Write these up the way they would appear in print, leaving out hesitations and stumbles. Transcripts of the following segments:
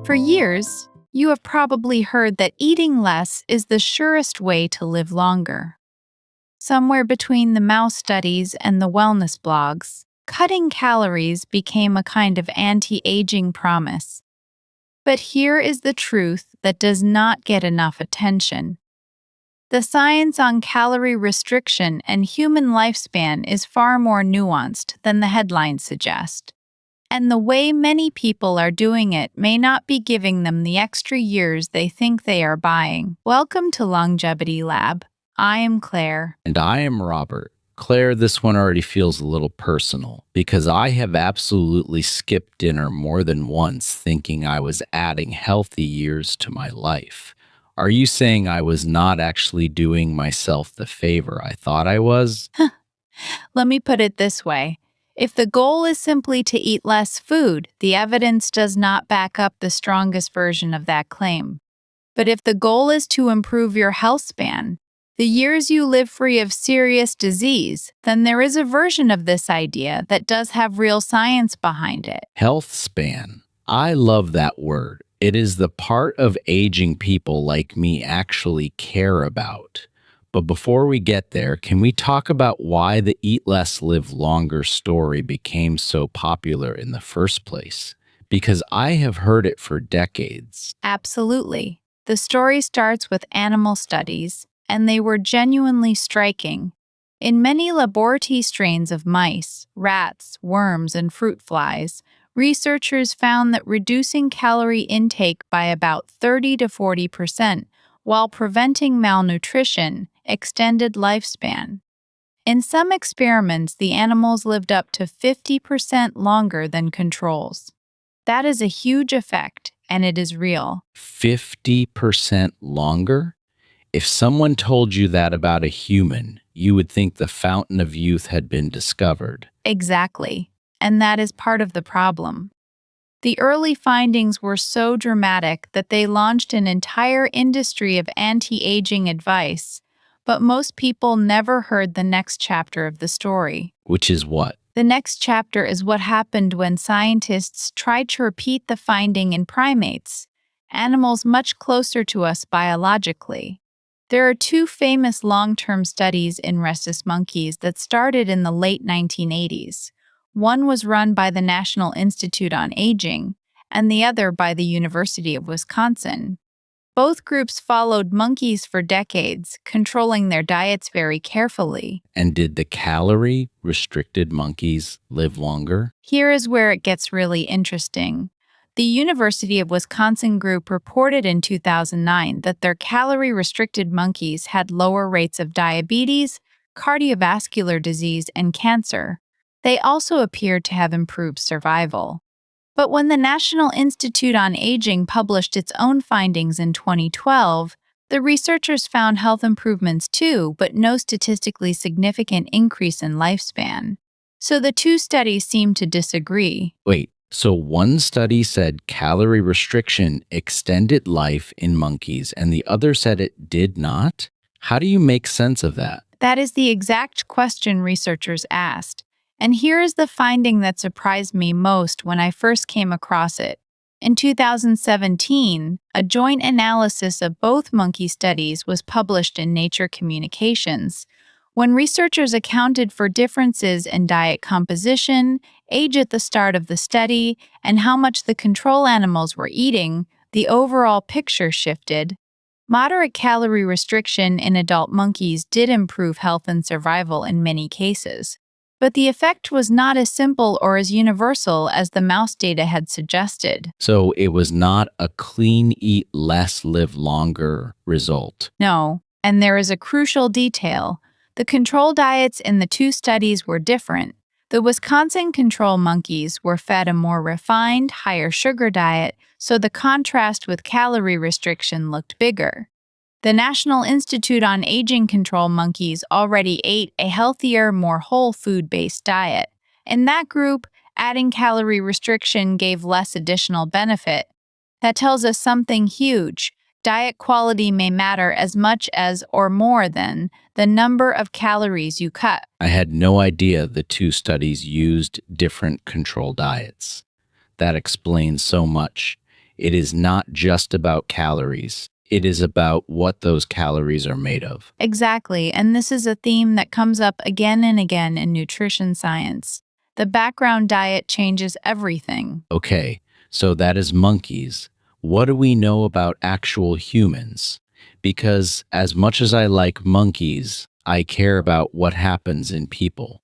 For years, you have probably heard that eating less is the surest way to live longer. Somewhere between the mouse studies and the wellness blogs, cutting calories became a kind of anti-aging promise. But here is the truth that does not get enough attention. The science on calorie restriction and human lifespan is far more nuanced than the headlines suggest. And the way many people are doing it may not be giving them the extra years they think they are buying. Welcome to Longevity Lab. I am Claire. And I am Robert. Claire, this one already feels a little personal because I have absolutely skipped dinner more than once thinking I was adding healthy years to my life. Are you saying I was not actually doing myself the favor I thought I was? Let me put it this way. If the goal is simply to eat less food, the evidence does not back up the strongest version of that claim. But if the goal is to improve your health span, the years you live free of serious disease, then there is a version of this idea that does have real science behind it. Health span. I love that word. It is the part of aging people like me actually care about. But before we get there, can we talk about why the Eat Less, Live Longer story became so popular in the first place? Because I have heard it for decades. Absolutely. The story starts with animal studies, and they were genuinely striking. In many laboratory strains of mice, rats, worms, and fruit flies, researchers found that reducing calorie intake by about 30 to 40% while preventing malnutrition extended lifespan. In some experiments, the animals lived up to 50% longer than controls. That is a huge effect, and it is real. 50% longer? If someone told you that about a human, you would think the fountain of youth had been discovered. Exactly. And that is part of the problem. The early findings were so dramatic that they launched an entire industry of anti-aging advice, but most people never heard the next chapter of the story. Which is what? The next chapter is what happened when scientists tried to repeat the finding in primates, animals much closer to us biologically. There are two famous long-term studies in rhesus monkeys that started in the late 1980s. One was run by the National Institute on Aging, and the other by the University of Wisconsin. Both groups followed monkeys for decades, controlling their diets very carefully. And did the calorie-restricted monkeys live longer? Here is where it gets really interesting. The University of Wisconsin group reported in 2009 that their calorie-restricted monkeys had lower rates of diabetes, cardiovascular disease, and cancer. They also appeared to have improved survival. But when the National Institute on Aging published its own findings in 2012, the researchers found health improvements too, but no statistically significant increase in lifespan. So the two studies seem to disagree. Wait, so one study said calorie restriction extended life in monkeys and the other said it did not? How do you make sense of that? That is the exact question researchers asked. And here is the finding that surprised me most when I first came across it. In 2017, a joint analysis of both monkey studies was published in Nature Communications. When researchers accounted for differences in diet composition, age at the start of the study, and how much the control animals were eating, the overall picture shifted. Moderate calorie restriction in adult monkeys did improve health and survival in many cases. But the effect was not as simple or as universal as the mouse data had suggested. So it was not a clean eat less, live longer result. No, and there is a crucial detail. The control diets in the two studies were different. The Wisconsin control monkeys were fed a more refined, higher sugar diet, so the contrast with calorie restriction looked bigger. The National Institute on Aging control monkeys already ate a healthier, more whole food-based diet. In that group, adding calorie restriction gave less additional benefit. That tells us something huge. Diet quality may matter as much as or more than the number of calories you cut. I had no idea the two studies used different control diets. That explains so much. It is not just about calories. It is about what those calories are made of. Exactly, and this is a theme that comes up again and again in nutrition science. The background diet changes everything. Okay, so that is monkeys. What do we know about actual humans? Because as much as I like monkeys, I care about what happens in people.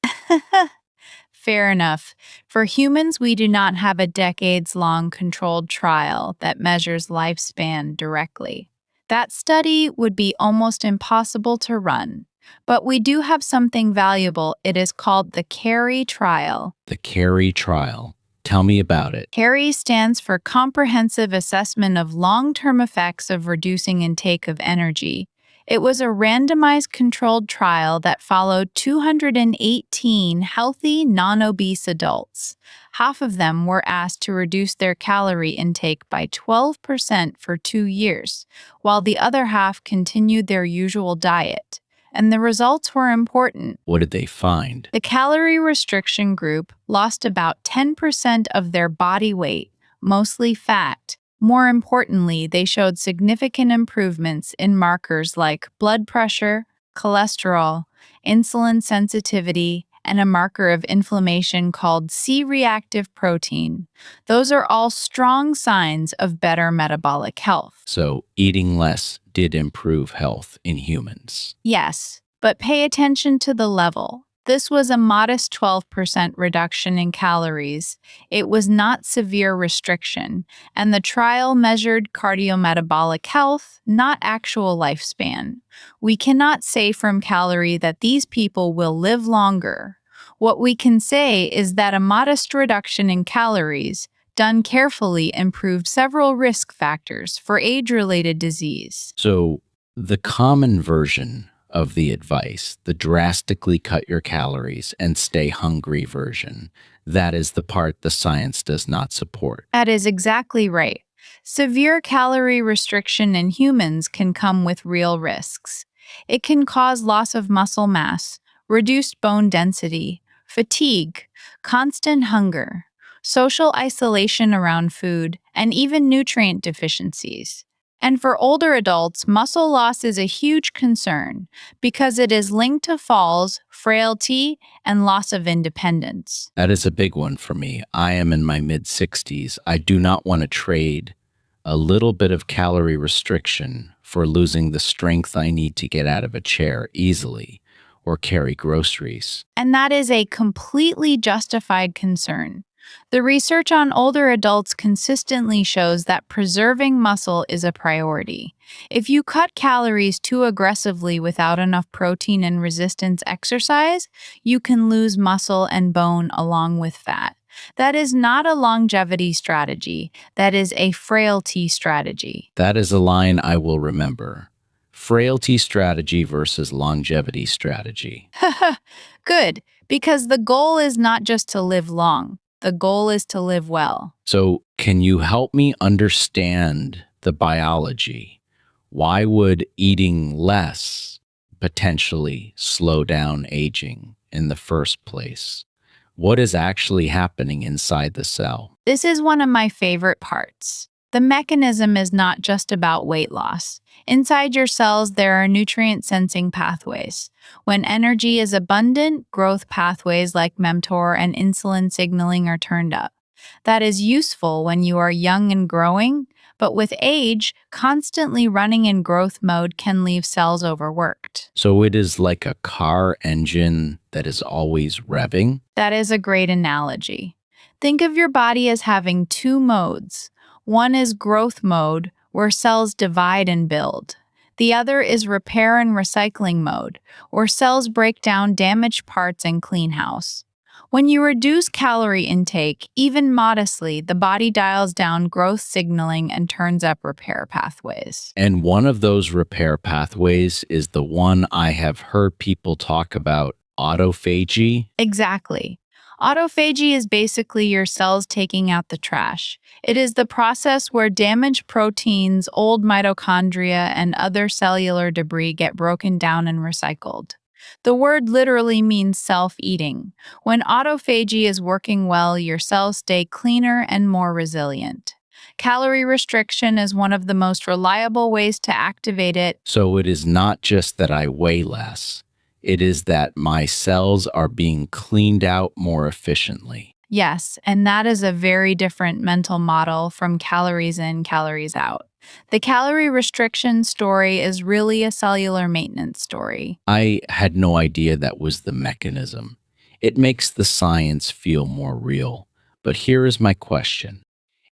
Fair enough. For humans, we do not have a decades long controlled trial that measures lifespan directly. That study would be almost impossible to run. But we do have something valuable. It is called the CAREE trial. The CALERIE trial. Tell me about it. CAREE stands for Comprehensive Assessment of Long-Term Effects of Reducing Intake of Energy. It was a randomized controlled trial that followed 218 healthy, non-obese adults. Half of them were asked to reduce their calorie intake by 12% for 2 years, while the other half continued their usual diet. And the results were important. What did they find? The calorie restriction group lost about 10% of their body weight, mostly fat. More importantly, they showed significant improvements in markers like blood pressure, cholesterol, insulin sensitivity, and a marker of inflammation called C-reactive protein. Those are all strong signs of better metabolic health. So, eating less did improve health in humans. Yes, but pay attention to the level. This was a modest 12% reduction in calories. It was not severe restriction, and the trial measured cardiometabolic health, not actual lifespan. We cannot say from Calorie that these people will live longer. What we can say is that a modest reduction in calories, done carefully, improved several risk factors for age-related disease. So, the common version of the advice, the drastically cut your calories and stay hungry version, that is the part the science does not support. That is exactly right. Severe calorie restriction in humans can come with real risks. It can cause loss of muscle mass, reduced bone density, fatigue, constant hunger, social isolation around food, and even nutrient deficiencies. And for older adults, muscle loss is a huge concern because it is linked to falls, frailty, and loss of independence. That is a big one for me. I am in my mid 60s. I do not want to trade a little bit of calorie restriction for losing the strength I need to get out of a chair easily or carry groceries. And that is a completely justified concern. The research on older adults consistently shows that preserving muscle is a priority. If you cut calories too aggressively without enough protein and resistance exercise, you can lose muscle and bone along with fat. That is not a longevity strategy, that is a frailty strategy. That is a line I will remember. Frailty strategy versus longevity strategy. Good, because the goal is not just to live long, the goal is to live well. So, can you help me understand the biology? Why would eating less potentially slow down aging in the first place? What is actually happening inside the cell? This is one of my favorite parts. The mechanism is not just about weight loss. Inside your cells, there are nutrient sensing pathways. When energy is abundant, growth pathways like mTOR and insulin signaling are turned up. That is useful when you are young and growing, but with age, constantly running in growth mode can leave cells overworked. So, it is like a car engine that is always revving. That is a great analogy. Think of your body as having two modes. One is growth mode, where cells divide and build. The other is repair and recycling mode, where cells break down damaged parts and clean house. When you reduce calorie intake, even modestly, the body dials down growth signaling and turns up repair pathways. And one of those repair pathways is the one I have heard people talk about, autophagy. Exactly. Autophagy is basically your cells taking out the trash. It is the process where damaged proteins, old mitochondria, and other cellular debris get broken down and recycled. The word literally means self-eating. When autophagy is working well, your cells stay cleaner and more resilient. Calorie restriction is one of the most reliable ways to activate it. So it is not just that I weigh less, it is that my cells are being cleaned out more efficiently. Yes, and that is a very different mental model from calories in, calories out. The calorie restriction story is really a cellular maintenance story. I had no idea that was the mechanism. It makes the science feel more real. But here is my question.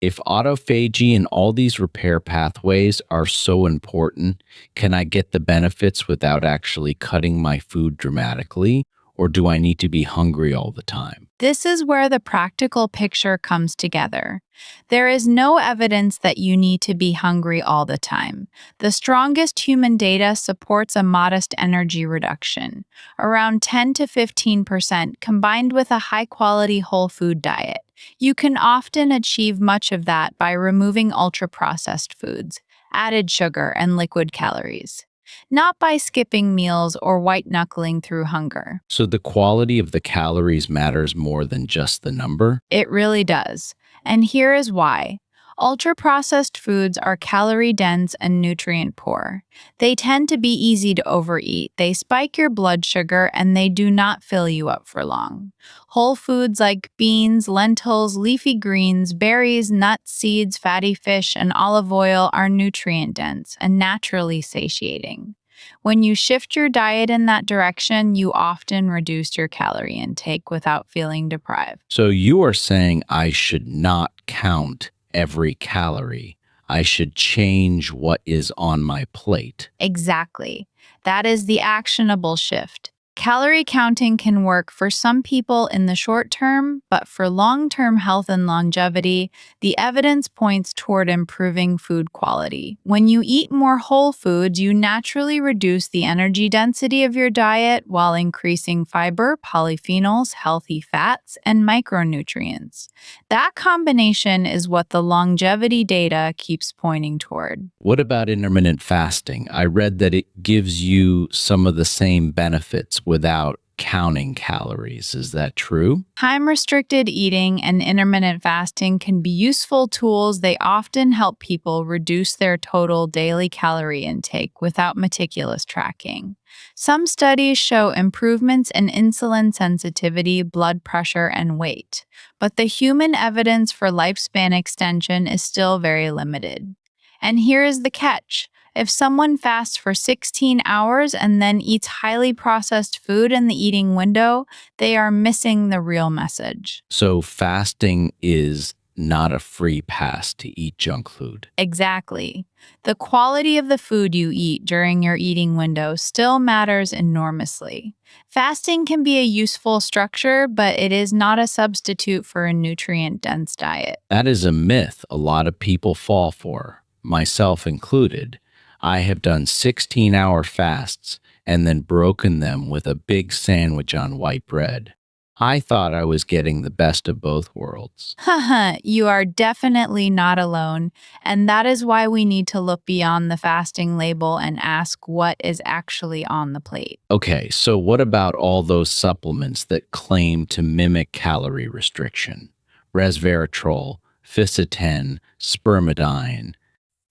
If autophagy and all these repair pathways are so important, can I get the benefits without actually cutting my food dramatically? Or do I need to be hungry all the time? This is where the practical picture comes together. There is no evidence that you need to be hungry all the time. The strongest human data supports a modest energy reduction, around 10 to 15%, combined with a high quality whole food diet. You can often achieve much of that by removing ultra processed foods, added sugar, and liquid calories, not by skipping meals or white knuckling through hunger. So the quality of the calories matters more than just the number? It really does. And here is why. Ultra processed foods are calorie dense and nutrient poor. They tend to be easy to overeat, they spike your blood sugar, and they do not fill you up for long. Whole foods like beans, lentils, leafy greens, berries, nuts, seeds, fatty fish, and olive oil are nutrient dense and naturally satiating. When you shift your diet in that direction, you often reduce your calorie intake without feeling deprived. So you are saying I should not count every calorie. I should change what is on my plate. Exactly. That is the actionable shift. Calorie counting can work for some people in the short term, but for long term health and longevity, the evidence points toward improving food quality. When you eat more whole foods, you naturally reduce the energy density of your diet while increasing fiber, polyphenols, healthy fats, and micronutrients. That combination is what the longevity data keeps pointing toward. What about intermittent fasting? I read that it gives you some of the same benefits without counting calories. Is that true? Time restricted eating and intermittent fasting can be useful tools. They often help people reduce their total daily calorie intake without meticulous tracking. Some studies show improvements in insulin sensitivity, blood pressure, and weight, but the human evidence for lifespan extension is still very limited. And here is the catch. If someone fasts for 16 hours and then eats highly processed food in the eating window, they are missing the real message. So fasting is not a free pass to eat junk food. Exactly. The quality of the food you eat during your eating window still matters enormously. Fasting can be a useful structure, but it is not a substitute for a nutrient dense diet. That is a myth a lot of people fall for, myself included. I have done 16-hour fasts and then broken them with a big sandwich on white bread. I thought I was getting the best of both worlds. Haha, you are definitely not alone, and that is why we need to look beyond the fasting label and ask what is actually on the plate. Okay, so what about all those supplements that claim to mimic calorie restriction? Resveratrol, Fisetin, spermidine,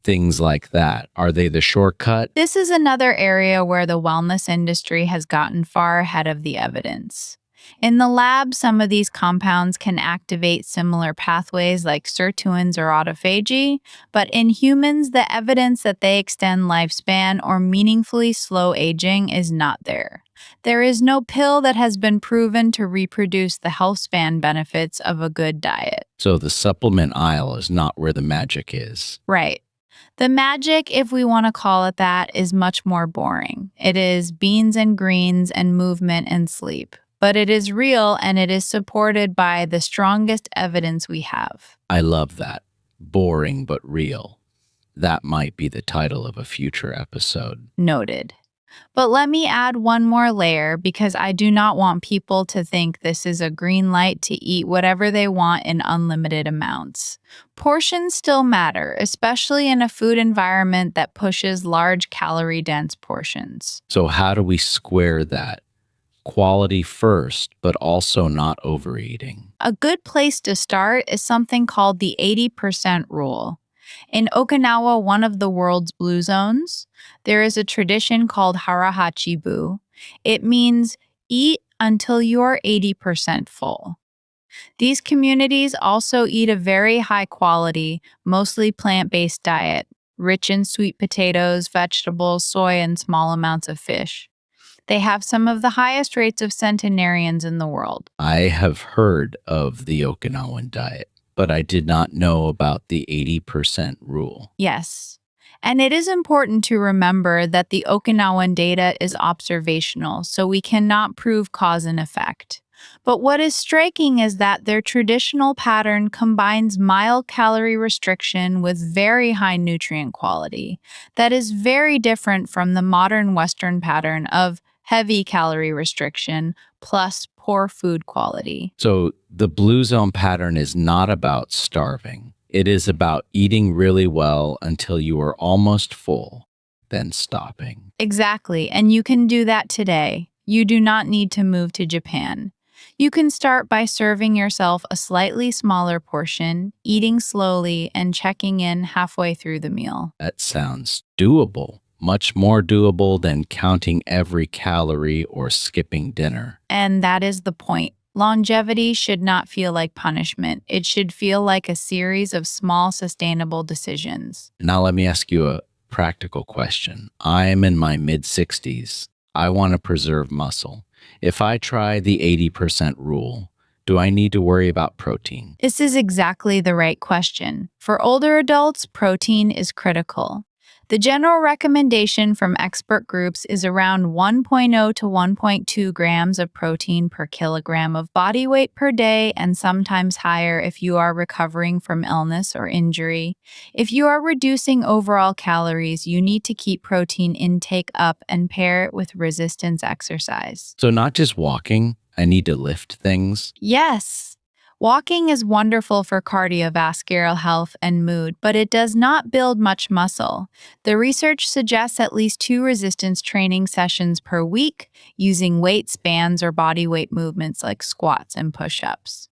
things like that. Are they the shortcut? This is another area where the wellness industry has gotten far ahead of the evidence. In the lab, some of these compounds can activate similar pathways like sirtuins or autophagy, but in humans, the evidence that they extend lifespan or meaningfully slow aging is not there. There is no pill that has been proven to reproduce the health span benefits of a good diet. So the supplement aisle is not where the magic is. Right. The magic, if we want to call it that, is much more boring. It is beans and greens and movement and sleep. But it is real and it is supported by the strongest evidence we have. I love that. Boring but real. That might be the title of a future episode. Noted. But let me add one more layer because I do not want people to think this is a green light to eat whatever they want in unlimited amounts. Portions still matter, especially in a food environment that pushes large calorie-dense portions. So how do we square that? Quality first, but also not overeating. A good place to start is something called the 80% rule. In Okinawa, one of the world's blue zones, there is a tradition called harahachibu. It means eat until you're 80% full. These communities also eat a very high quality, mostly plant based diet, rich in sweet potatoes, vegetables, soy, and small amounts of fish. They have some of the highest rates of centenarians in the world. I have heard of the Okinawan diet, but I did not know about the 80% rule. Yes. And it is important to remember that the Okinawan data is observational, so we cannot prove cause and effect. But what is striking is that their traditional pattern combines mild calorie restriction with very high nutrient quality. That is very different from the modern Western pattern of heavy calorie restriction plus poor food quality. So the blue zone pattern is not about starving. It is about eating really well until you are almost full, then stopping. Exactly, and you can do that today. You do not need to move to Japan. You can start by serving yourself a slightly smaller portion, eating slowly, and checking in halfway through the meal. That sounds doable, much more doable than counting every calorie or skipping dinner. And that is the point. Longevity should not feel like punishment. It should feel like a series of small, sustainable decisions. Now, let me ask you a practical question. I'm in my mid 60s. I want to preserve muscle. If I try the 80% rule, do I need to worry about protein? This is exactly the right question. For older adults, protein is critical. The general recommendation from expert groups is around 1.0 to 1.2 grams of protein per kilogram of body weight per day, and sometimes higher if you are recovering from illness or injury. If you are reducing overall calories, you need to keep protein intake up and pair it with resistance exercise. So, not just walking, I need to lift things. Yes. Walking is wonderful for cardiovascular health and mood, but it does not build much muscle. The research suggests at least 2 resistance training sessions per week using weight bands or body weight movements like squats and push ups.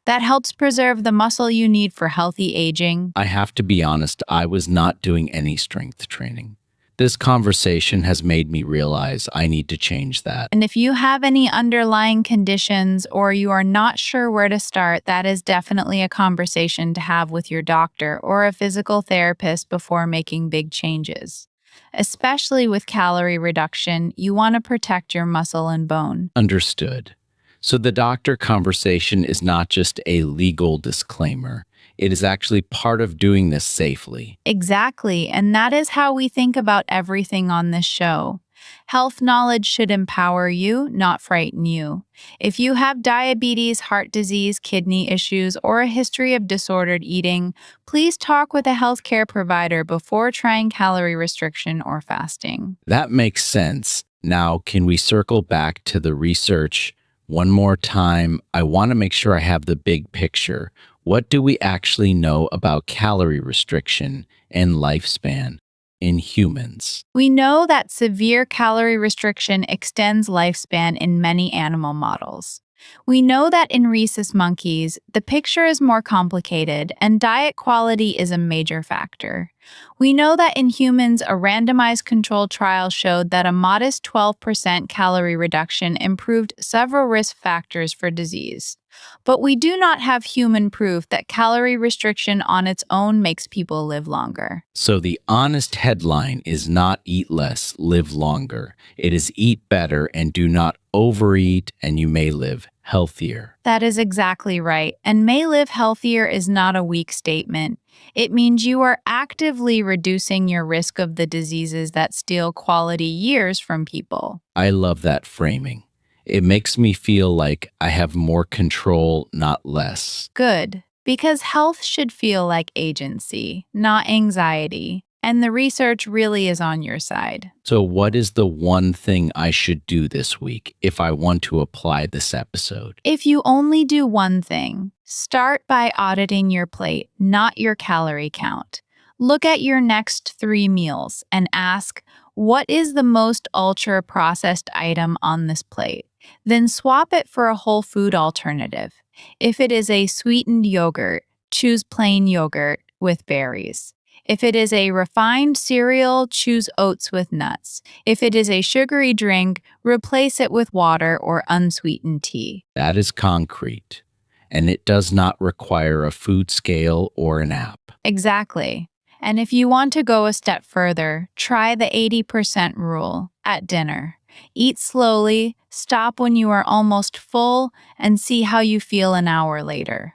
That helps preserve the muscle you need for healthy aging. I have to be honest, I was not doing any strength training. This conversation has made me realize I need to change that. And if you have any underlying conditions or you are not sure where to start, that is definitely a conversation to have with your doctor or a physical therapist before making big changes. Especially with calorie reduction, you want to protect your muscle and bone. Understood. So the doctor conversation is not just a legal disclaimer. It is actually part of doing this safely. Exactly, and that is how we think about everything on this show. Health knowledge should empower you, not frighten you. If you have diabetes, heart disease, kidney issues, or a history of disordered eating, please talk with a healthcare provider before trying calorie restriction or fasting. That makes sense. Now, can we circle back to the research one more time? I want to make sure I have the big picture. What do we actually know about calorie restriction and lifespan in humans? We know that severe calorie restriction extends lifespan in many animal models. We know that in rhesus monkeys, the picture is more complicated and diet quality is a major factor. We know that in humans, a randomized controlled trial showed that a modest 12% calorie reduction improved several risk factors for disease. But we do not have human proof that calorie restriction on its own makes people live longer. So the honest headline is not eat less, live longer. It is eat better and do not overeat, and you may live healthier. That is exactly right. And may live healthier is not a weak statement. It means you are actively reducing your risk of the diseases that steal quality years from people. I love that framing. It makes me feel like I have more control, not less. Good, because health should feel like agency, not anxiety. And the research really is on your side. So, what is the one thing I should do this week if I want to apply this episode? If you only do one thing, start by auditing your plate, not your calorie count. Look at your next 3 meals and ask, what is the most ultra-processed item on this plate? Then swap it for a whole food alternative. If it is a sweetened yogurt, choose plain yogurt with berries. If it is a refined cereal, choose oats with nuts. If it is a sugary drink, replace it with water or unsweetened tea. That is concrete, and it does not require a food scale or an app. Exactly. And if you want to go a step further, try the 80% rule at dinner. Eat slowly, stop when you are almost full, and see how you feel an hour later.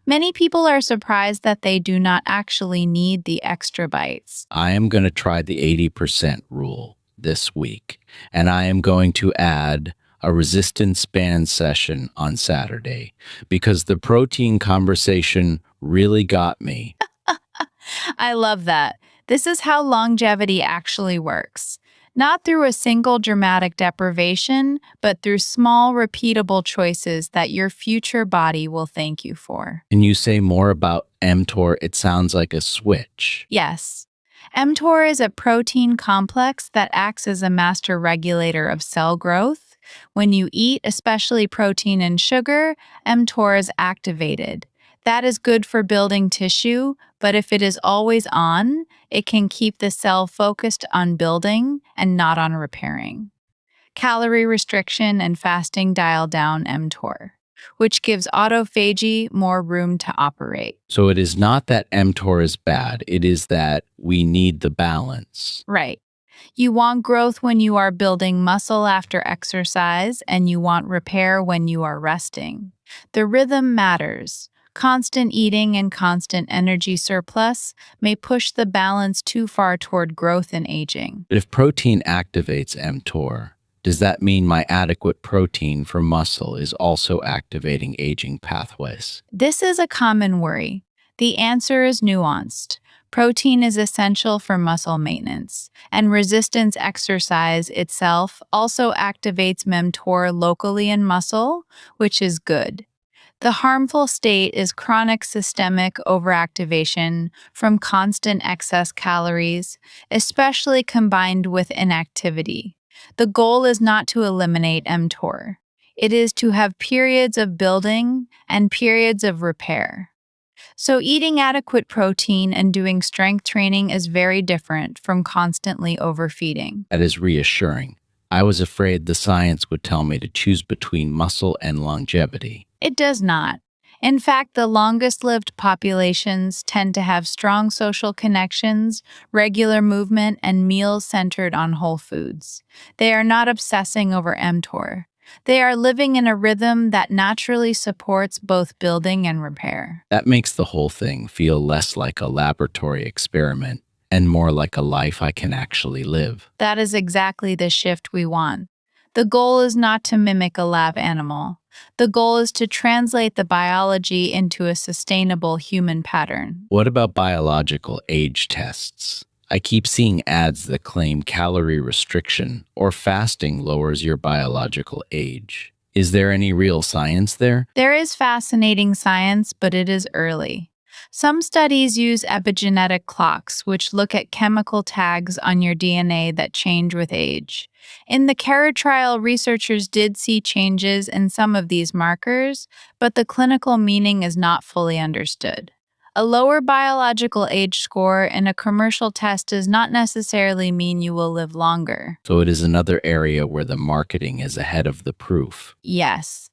Many people are surprised that they do not actually need the extra bites. I am going to try the 80% rule this week, and I am going to add a resistance band session on Saturday because the protein conversation really got me. I love that. This is how longevity actually works. Not through a single dramatic deprivation, but through small, repeatable choices that your future body will thank you for. Can you say more about mTOR? It sounds like a switch. Yes. mTOR is a protein complex that acts as a master regulator of cell growth. When you eat, especially protein and sugar, mTOR is activated. That is good for building tissue, but if it is always on, it can keep the cell focused on building and not on repairing. Calorie restriction and fasting dial down mTOR, which gives autophagy more room to operate. So it is not that mTOR is bad, it is that we need the balance. Right. You want growth when you are building muscle after exercise, and you want repair when you are resting. The rhythm matters. Constant eating and constant energy surplus may push the balance too far toward growth and aging. But if protein activates mTOR, does that mean my adequate protein for muscle is also activating aging pathways? This is a common worry. The answer is nuanced. Protein is essential for muscle maintenance, and resistance exercise itself also activates mTOR locally in muscle, which is good. The harmful state is chronic systemic overactivation from constant excess calories, especially combined with inactivity. The goal is not to eliminate mTOR. It is to have periods of building and periods of repair. So, eating adequate protein and doing strength training is very different from constantly overfeeding. That is reassuring. I was afraid the science would tell me to choose between muscle and longevity. It does not. In fact, the longest lived populations tend to have strong social connections, regular movement, and meals centered on whole foods. They are not obsessing over mTOR. They are living in a rhythm that naturally supports both building and repair. That makes the whole thing feel less like a laboratory experiment and more like a life I can actually live. That is exactly the shift we want. The goal is not to mimic a lab animal. The goal is to translate the biology into a sustainable human pattern. What about biological age tests? I keep seeing ads that claim calorie restriction or fasting lowers your biological age. Is there any real science there? There is fascinating science, but it is early. Some studies use epigenetic clocks, which look at chemical tags on your DNA that change with age. In the CALERIE trial, researchers did see changes in some of these markers, but the clinical meaning is not fully understood. A lower biological age score in a commercial test does not necessarily mean you will live longer. So it is another area where the marketing is ahead of the proof. Yes.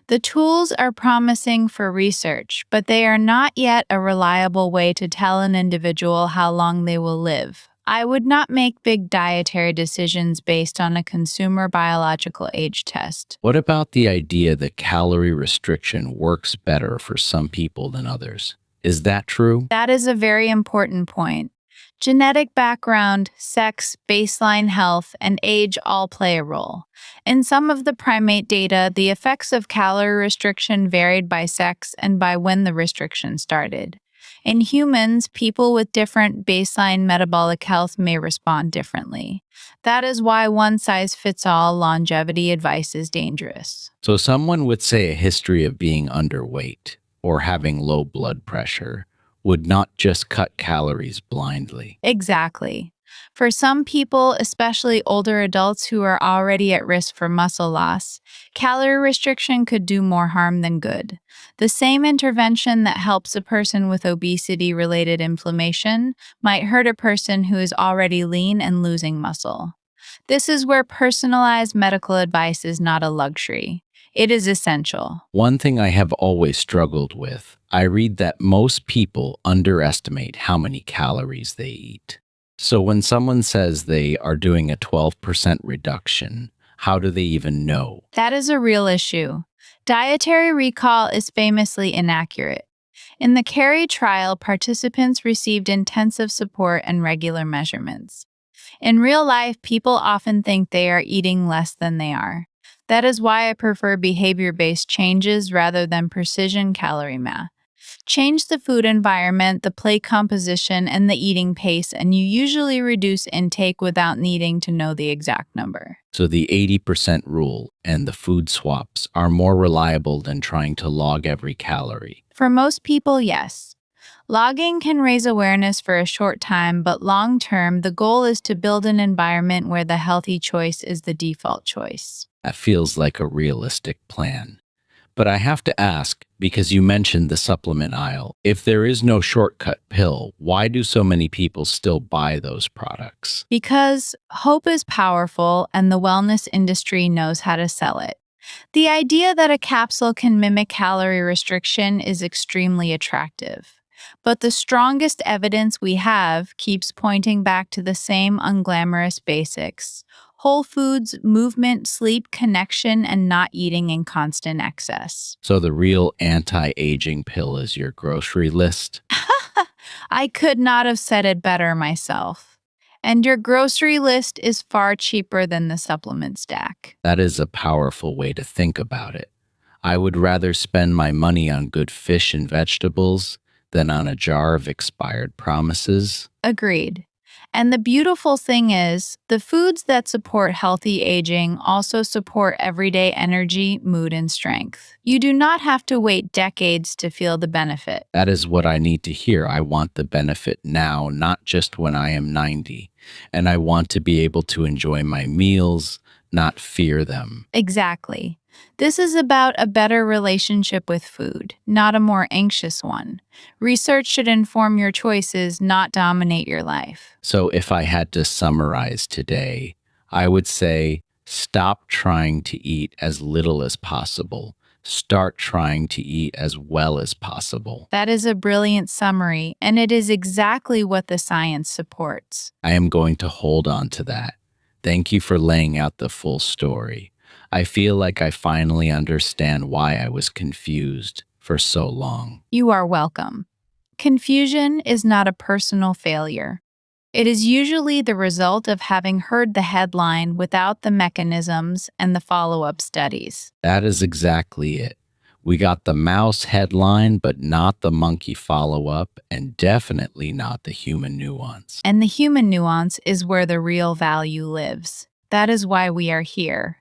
The tools are promising for research, but they are not yet a reliable way to tell an individual how long they will live. I would not make big dietary decisions based on a consumer biological age test. What about the idea that calorie restriction works better for some people than others? Is that true? That is a very important point. Genetic background, sex, baseline health, and age all play a role. In some of the primate data, the effects of calorie restriction varied by sex and by when the restriction started. In humans, people with different baseline metabolic health may respond differently. That is why one-size-fits-all longevity advice is dangerous. So someone with, say, a history of being underweight or having low blood pressure would not just cut calories blindly. Exactly. For some people, especially older adults who are already at risk for muscle loss, calorie restriction could do more harm than good. The same intervention that helps a person with obesity related inflammation might hurt a person who is already lean and losing muscle. This is where personalized medical advice is not a luxury. It is essential. One thing I have always struggled with, I read that most people underestimate how many calories they eat. So when someone says they are doing a 12% reduction, how do they even know? That is a real issue. Dietary recall is famously inaccurate. In the CALERIE trial, participants received intensive support and regular measurements. In real life, people often think they are eating less than they are. That is why I prefer behavior based changes rather than precision calorie math. Change the food environment, the plate composition, and the eating pace, and you usually reduce intake without needing to know the exact number. So the 80% rule and the food swaps are more reliable than trying to log every calorie. For most people, yes. Logging can raise awareness for a short time, but long term, the goal is to build an environment where the healthy choice is the default choice. That feels like a realistic plan. But I have to ask, because you mentioned the supplement aisle, if there is no shortcut pill, why do so many people still buy those products? Because hope is powerful and the wellness industry knows how to sell it. The idea that a capsule can mimic calorie restriction is extremely attractive. But the strongest evidence we have keeps pointing back to the same unglamorous basics: whole foods, movement, sleep, connection, and not eating in constant excess. So the real anti-aging pill is your grocery list? I could not have said it better myself. And your grocery list is far cheaper than the supplement stack. That is a powerful way to think about it. I would rather spend my money on good fish and vegetables than on a jar of expired promises. Agreed. And the beautiful thing is, the foods that support healthy aging also support everyday energy, mood, and strength. You do not have to wait decades to feel the benefit. That is what I need to hear. I want the benefit now, not just when I am 90. And I want to be able to enjoy my meals, not fear them. Exactly. This is about a better relationship with food, not a more anxious one. Research should inform your choices, not dominate your life. So if I had to summarize today, I would say stop trying to eat as little as possible. Start trying to eat as well as possible. That is a brilliant summary, and it is exactly what the science supports. I am going to hold on to that. Thank you for laying out the full story. I feel like I finally understand why I was confused for so long. You are welcome. Confusion is not a personal failure. It is usually the result of having heard the headline without the mechanisms and the follow-up studies. That is exactly it. We got the mouse headline, but not the monkey follow-up, and definitely not the human nuance. And the human nuance is where the real value lives. That is why we are here.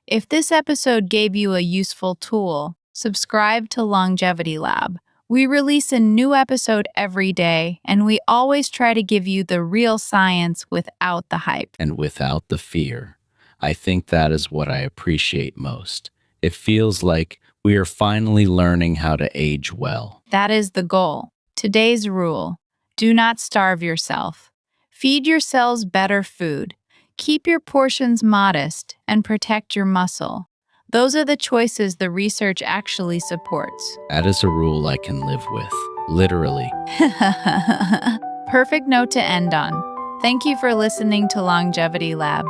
If this episode gave you a useful tool, subscribe to Longevity Lab. We release a new episode every day, and we always try to give you the real science without the hype. And without the fear. I think that is what I appreciate most. It feels like we are finally learning how to age well. That is the goal. Today's rule: do not starve yourself. Feed your cells better food. Keep your portions modest and protect your muscle. Those are the choices the research actually supports. That is a rule I can live with, literally. Perfect note to end on. Thank you for listening to Longevity Lab.